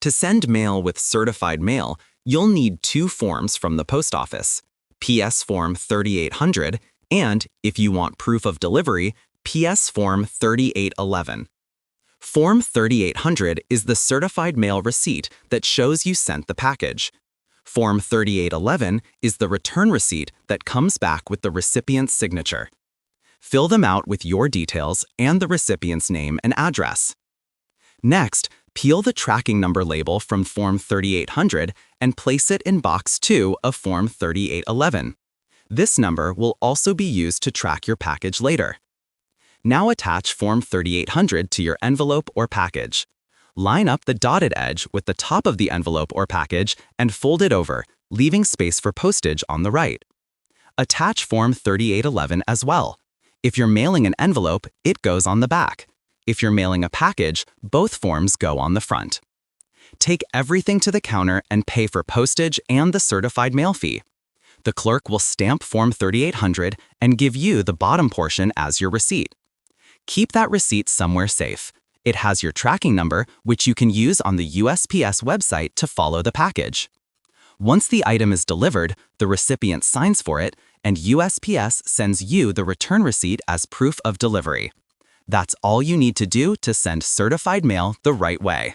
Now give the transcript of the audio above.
To send mail with certified mail, you'll need two forms from the post office, PS Form 3800 and, if you want proof of delivery, PS Form 3811. Form 3800 is the certified mail receipt that shows you sent the package. Form 3811 is the return receipt that comes back with the recipient's signature. Fill them out with your details and the recipient's name and address. Next, peel the tracking number label from Form 3800 and place it in Box 2 of Form 3811. This number will also be used to track your package later. Now attach Form 3800 to your envelope or package. Line up the dotted edge with the top of the envelope or package and fold it over, leaving space for postage on the right. Attach Form 3811 as well. If you're mailing an envelope, it goes on the back. If you're mailing a package, both forms go on the front. Take everything to the counter and pay for postage and the certified mail fee. The clerk will stamp Form 3800 and give you the bottom portion as your receipt. Keep that receipt somewhere safe. It has your tracking number, which you can use on the USPS website to follow the package. Once the item is delivered, the recipient signs for it, and USPS sends you the return receipt as proof of delivery. That's all you need to do to send certified mail the right way.